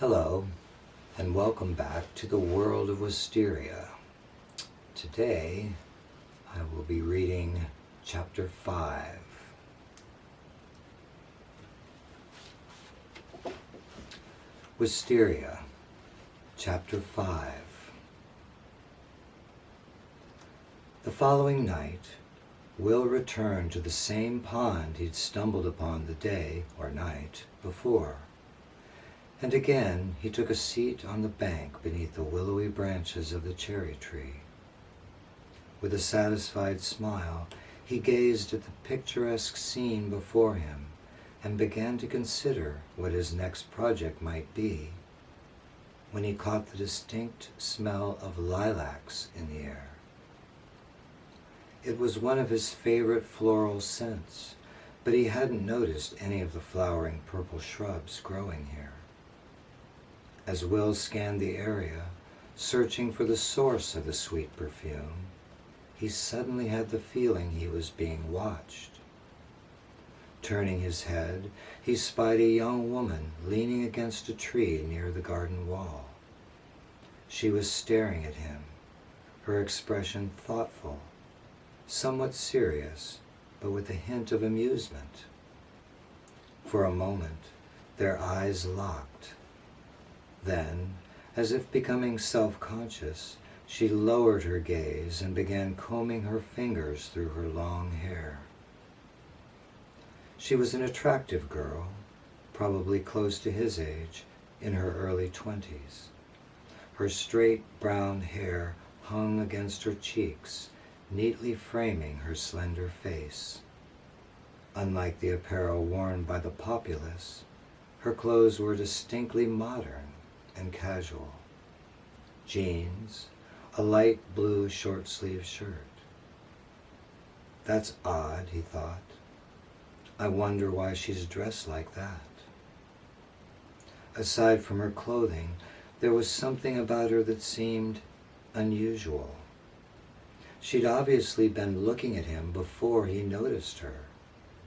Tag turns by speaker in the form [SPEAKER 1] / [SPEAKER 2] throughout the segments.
[SPEAKER 1] Hello, and welcome back to the World of Wysteria. Today, I will be reading Chapter 5. Wysteria, Chapter 5. The following night, Will returned to the same pond he'd stumbled upon the day, or night, before. And again he took a seat on the bank beneath the willowy branches of the cherry tree. With a satisfied smile, he gazed at the picturesque scene before him and began to consider what his next project might be, when he caught the distinct smell of lilacs in the air. It was one of his favorite floral scents, but he hadn't noticed any of the flowering purple shrubs growing here. As Will scanned the area, searching for the source of the sweet perfume, he suddenly had the feeling he was being watched. Turning his head, he spied a young woman leaning against a tree near the garden wall. She was staring at him, her expression thoughtful, somewhat serious, but with a hint of amusement. For a moment, their eyes locked. Then, as if becoming self-conscious, she lowered her gaze and began combing her fingers through her long hair. She was an attractive girl, probably close to his age, in her early 20s. Her straight brown hair hung against her cheeks, neatly framing her slender face. Unlike the apparel worn by the populace, her clothes were distinctly modern and casual. Jeans, a light blue short-sleeved shirt. That's odd, he thought. I wonder why she's dressed like that. Aside from her clothing, there was something about her that seemed unusual. She'd obviously been looking at him before he noticed her,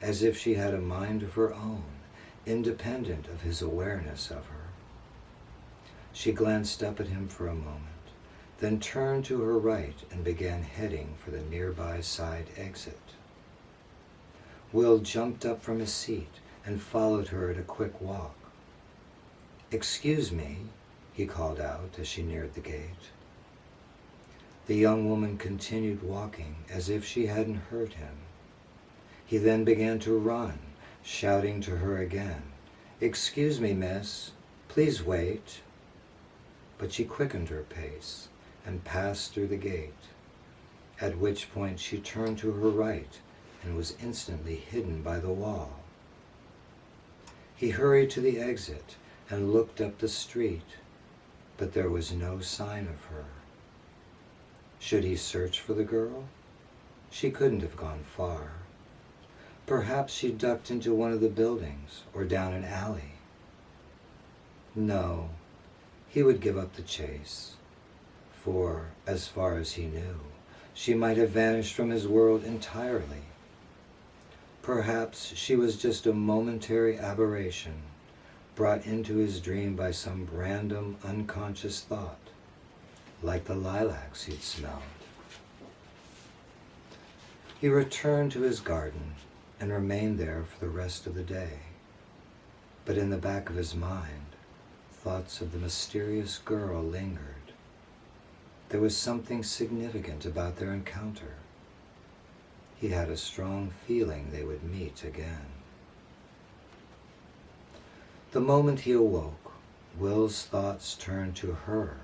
[SPEAKER 1] as if she had a mind of her own, independent of his awareness of her. She glanced up at him for a moment, then turned to her right and began heading for the nearby side exit. Will jumped up from his seat and followed her at a quick walk. "Excuse me," he called out as she neared the gate. The young woman continued walking as if she hadn't heard him. He then began to run, shouting to her again, "Excuse me, miss, please wait." But she quickened her pace and passed through the gate, at which point she turned to her right and was instantly hidden by the wall. He hurried to the exit and looked up the street, but there was no sign of her. Should he search for the girl? She couldn't have gone far. Perhaps she ducked into one of the buildings or down an alley. No, he would give up the chase, for, as far as he knew, she might have vanished from his world entirely. Perhaps she was just a momentary aberration, brought into his dream by some random, unconscious thought, like the lilacs he'd smelled. He returned to his garden and remained there for the rest of the day. But in the back of his mind, thoughts of the mysterious girl lingered. There was something significant about their encounter. He had a strong feeling they would meet again. The moment he awoke, Will's thoughts turned to her,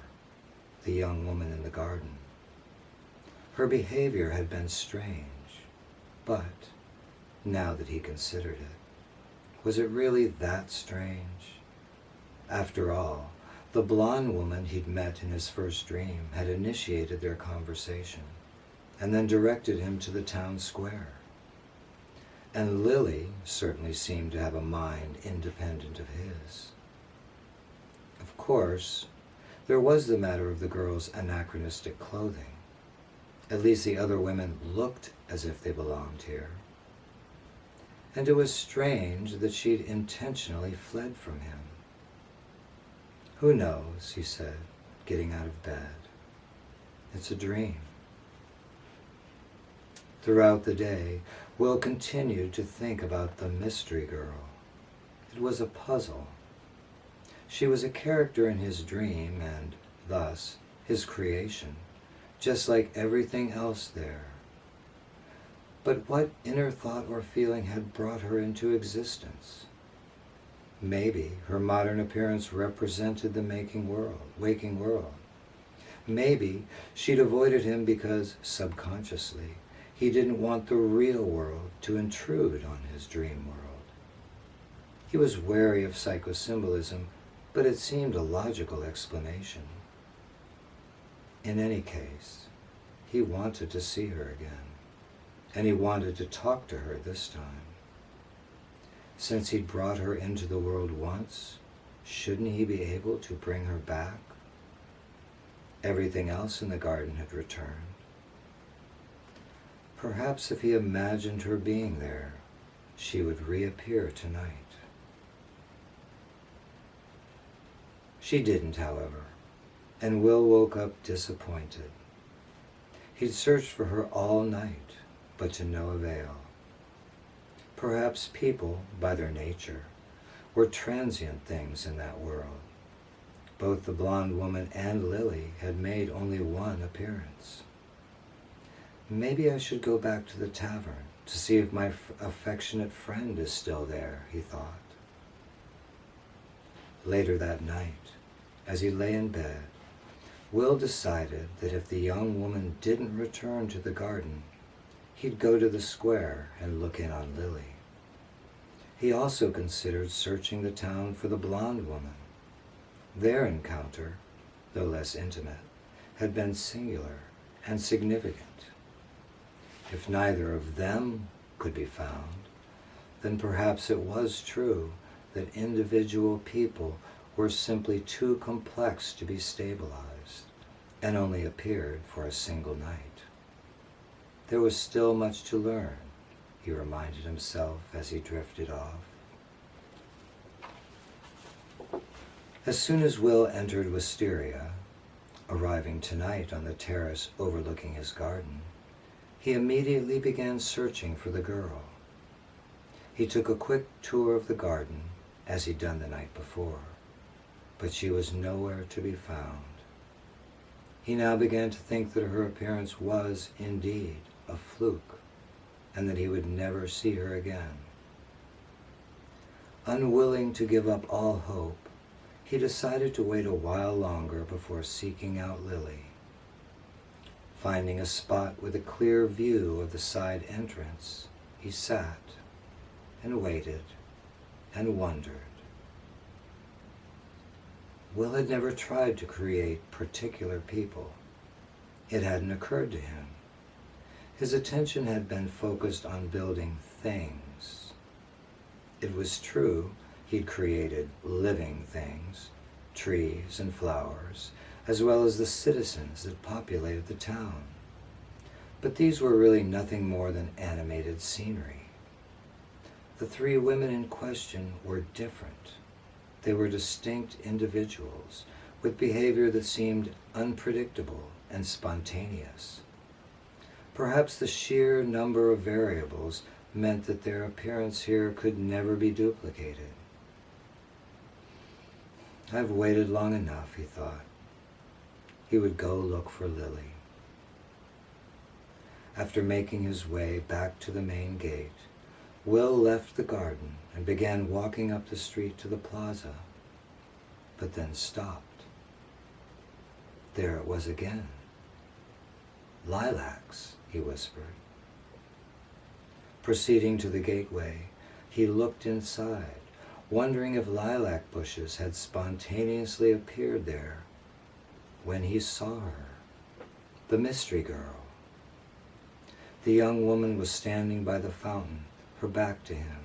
[SPEAKER 1] the young woman in the garden. Her behavior had been strange, but, now that he considered it, was it really that strange? After all, the blonde woman he'd met in his first dream had initiated their conversation and then directed him to the town square. And Lily certainly seemed to have a mind independent of his. Of course, there was the matter of the girl's anachronistic clothing. At least the other women looked as if they belonged here. And it was strange that she'd intentionally fled from him. "Who knows," he said, getting out of bed. "It's a dream." Throughout the day, Will continued to think about the mystery girl. It was a puzzle. She was a character in his dream and, thus, his creation, just like everything else there. But what inner thought or feeling had brought her into existence? Maybe her modern appearance represented the waking world. Maybe she'd avoided him because, subconsciously, he didn't want the real world to intrude on his dream world. He was wary of psychosymbolism, but it seemed a logical explanation. In any case, he wanted to see her again, and he wanted to talk to her this time. Since he'd brought her into the world once, shouldn't he be able to bring her back? Everything else in the garden had returned. Perhaps if he imagined her being there, she would reappear tonight. She didn't, however, and Will woke up disappointed. He'd searched for her all night, but to no avail. Perhaps people, by their nature, were transient things in that world. Both the blonde woman and Lily had made only one appearance. Maybe I should go back to the tavern to see if my affectionate friend is still there, he thought. Later that night, as he lay in bed, Will decided that if the young woman didn't return to the garden, he'd go to the square and look in on Lily. He also considered searching the town for the blonde woman. Their encounter, though less intimate, had been singular and significant. If neither of them could be found, then perhaps it was true that individual people were simply too complex to be stabilized and only appeared for a single night. There was still much to learn, he reminded himself as he drifted off. As soon as Will entered Wysteria, arriving tonight on the terrace overlooking his garden, he immediately began searching for the girl. He took a quick tour of the garden, as he'd done the night before, but she was nowhere to be found. He now began to think that her appearance was, indeed, a fluke, and that he would never see her again. Unwilling to give up all hope, he decided to wait a while longer before seeking out Lily. Finding a spot with a clear view of the side entrance, he sat and waited and wondered. Will had never tried to create particular people. It hadn't occurred to him. His attention had been focused on building things. It was true he'd created living things, trees and flowers, as well as the citizens that populated the town. But these were really nothing more than animated scenery. The three women in question were different. They were distinct individuals with behavior that seemed unpredictable and spontaneous. Perhaps the sheer number of variables meant that their appearance here could never be duplicated. I've waited long enough, he thought. He would go look for Lily. After making his way back to the main gate, Will left the garden and began walking up the street to the plaza, but then stopped. There it was again. "Lilacs," he whispered. Proceeding to the gateway, he looked inside, wondering if lilac bushes had spontaneously appeared there, when he saw her, the mystery girl. The young woman was standing by the fountain, her back to him,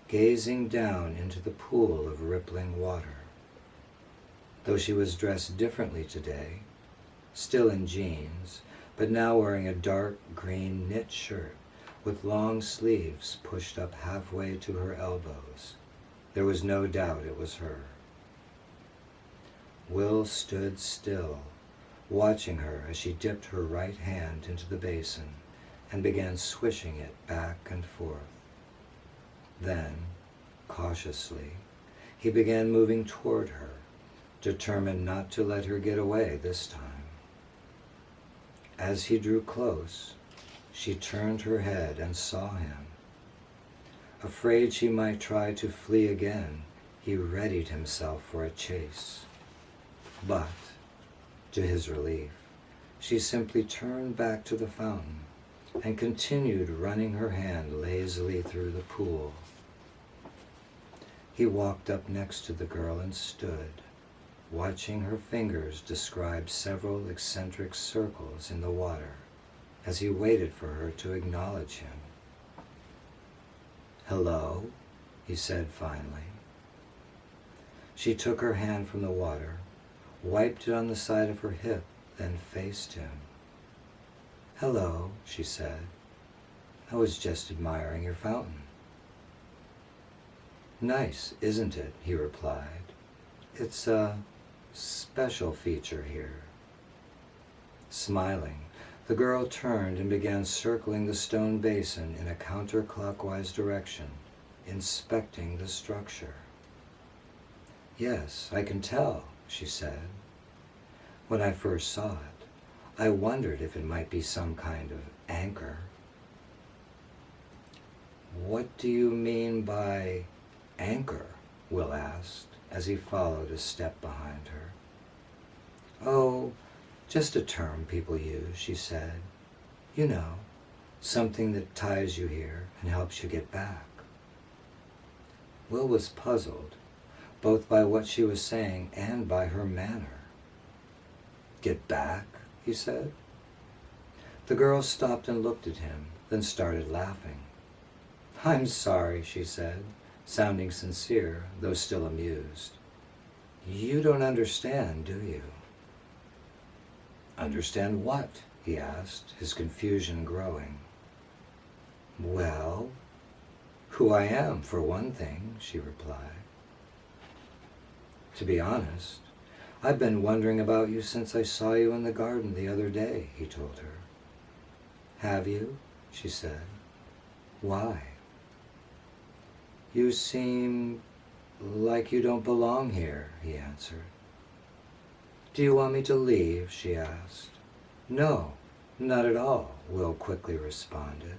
[SPEAKER 1] gazing down into the pool of rippling water. Though she was dressed differently today, still in jeans, but now wearing a dark green knit shirt with long sleeves pushed up halfway to her elbows, there was no doubt it was her. Will stood still, watching her as she dipped her right hand into the basin and began swishing it back and forth. Then, cautiously, he began moving toward her, determined not to let her get away this time. As he drew close, she turned her head and saw him. Afraid she might try to flee again, he readied himself for a chase. But, to his relief, she simply turned back to the fountain and continued running her hand lazily through the pool. He walked up next to the girl and stood, watching her fingers describe several eccentric circles in the water as he waited for her to acknowledge him. "Hello," he said finally. She took her hand from the water, wiped it on the side of her hip, then faced him. "Hello," she said. "I was just admiring your fountain." "Nice, isn't it?" he replied. "It's a special feature here." Smiling, the girl turned and began circling the stone basin in a counterclockwise direction, inspecting the structure. "Yes, I can tell," she said. "When I first saw it, I wondered if it might be some kind of anchor." "What do you mean by anchor?" Will asked as he followed a step behind her. "Oh, just a term people use," she said. "You know, something that ties you here and helps you get back." Will was puzzled, both by what she was saying and by her manner. "Get back?" he said. The girl stopped and looked at him, then started laughing. "I'm sorry," she said, sounding sincere, though still amused. "You don't understand, do you?" "Understand what?" he asked, his confusion growing. "Well, who I am, for one thing," she replied. "To be honest, I've been wondering about you since I saw you in the garden the other day," he told her. "Have you?" she said. "Why?" "You seem like you don't belong here," he answered. "Do you want me to leave?" she asked. "No, not at all," Will quickly responded.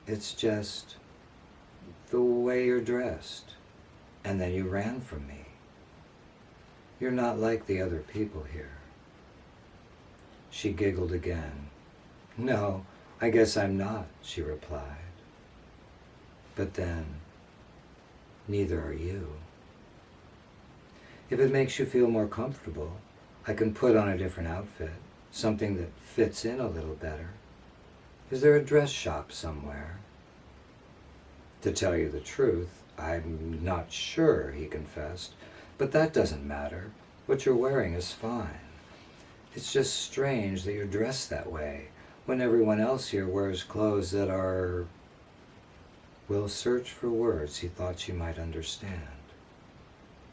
[SPEAKER 1] "It's just the way you're dressed, and then you ran from me. You're not like the other people here." She giggled again. "No, I guess I'm not," she replied. "But then, neither are you. If it makes you feel more comfortable, I can put on a different outfit, something that fits in a little better. Is there a dress shop somewhere?" "To tell you the truth, I'm not sure," he confessed, "but that doesn't matter. What you're wearing is fine. It's just strange that you're dressed that way when everyone else here wears clothes that are..." Will searched for words he thought she might understand.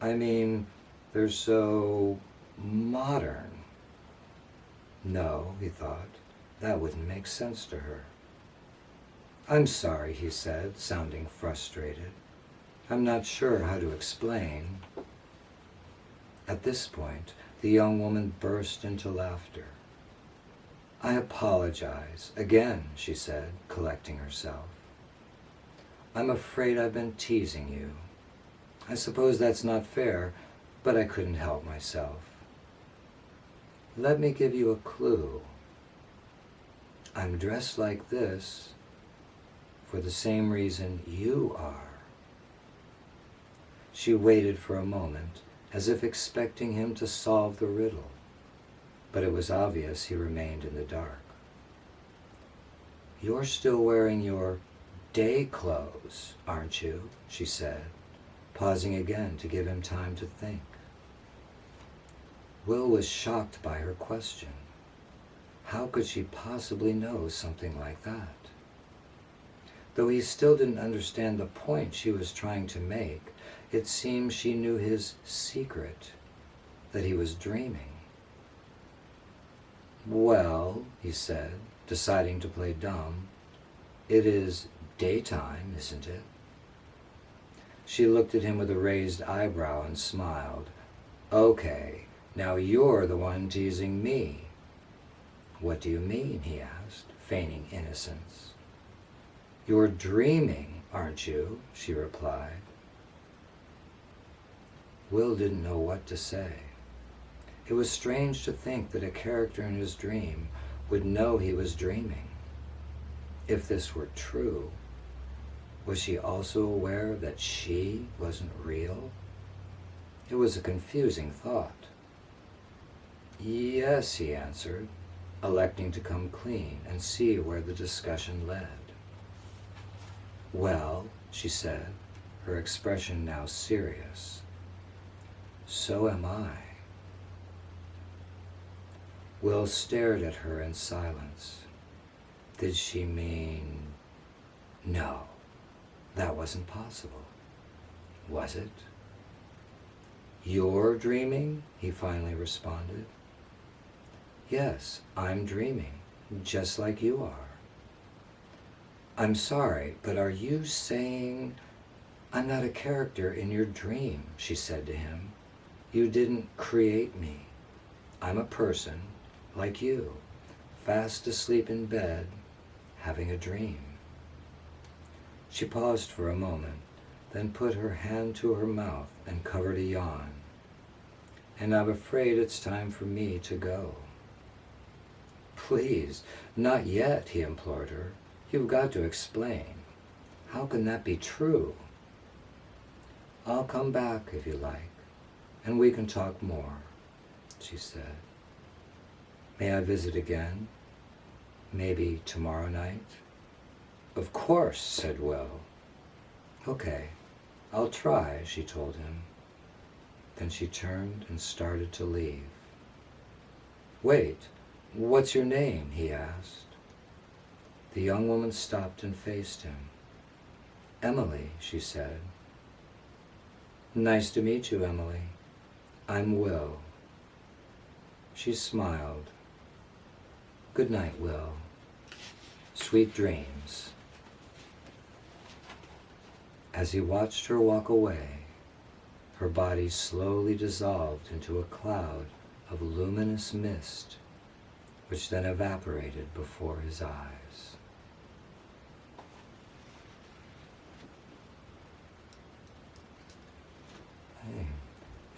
[SPEAKER 1] "I mean, they're so modern." No, he thought, that wouldn't make sense to her. "I'm sorry," he said, sounding frustrated. "I'm not sure how to explain." At this point, the young woman burst into laughter. "I apologize, again," she said, collecting herself. "I'm afraid I've been teasing you. I suppose that's not fair, but I couldn't help myself. Let me give you a clue. I'm dressed like this for the same reason you are." She waited for a moment, as if expecting him to solve the riddle, but it was obvious he remained in the dark. "You're still wearing your day clothes, aren't you?" she said, pausing again to give him time to think. Will was shocked by her question. How could she possibly know something like that? Though he still didn't understand the point she was trying to make, it seemed she knew his secret, that he was dreaming. "Well," he said, deciding to play dumb, "it is daytime, isn't it?" She looked at him with a raised eyebrow and smiled. "Okay, now you're the one teasing me." "What do you mean?" he asked, feigning innocence. "You're dreaming, aren't you?" she replied. Will didn't know what to say. It was strange to think that a character in his dream would know he was dreaming. If this were true, was she also aware that she wasn't real? It was a confusing thought. "Yes," he answered, electing to come clean and see where the discussion led. "Well," she said, her expression now serious, "so am I." Will stared at her in silence. Did she mean... No, that wasn't possible. Was it? "You're dreaming?" he finally responded. "Yes, I'm dreaming, just like you are." "I'm sorry, but are you saying..." "I'm not a character in your dream," she said to him. "You didn't create me. I'm a person, like you, fast asleep in bed, having a dream." She paused for a moment, then put her hand to her mouth and covered a yawn. "And I'm afraid it's time for me to go." "Please, not yet," he implored her. "You've got to explain. How can that be true?" "I'll come back if you like, and we can talk more," she said. "May I visit again? Maybe tomorrow night?" "Of course," said Will. "Okay, I'll try," she told him. Then she turned and started to leave. "Wait, what's your name?" he asked. The young woman stopped and faced him. "Emily," she said. "Nice to meet you, Emily. I'm Will." She smiled. "Good night, Will. Sweet dreams." As he watched her walk away, her body slowly dissolved into a cloud of luminous mist, which then evaporated before his eyes. Hey,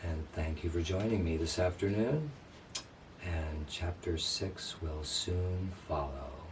[SPEAKER 1] and thank you for joining me this afternoon. And chapter 6 will soon follow.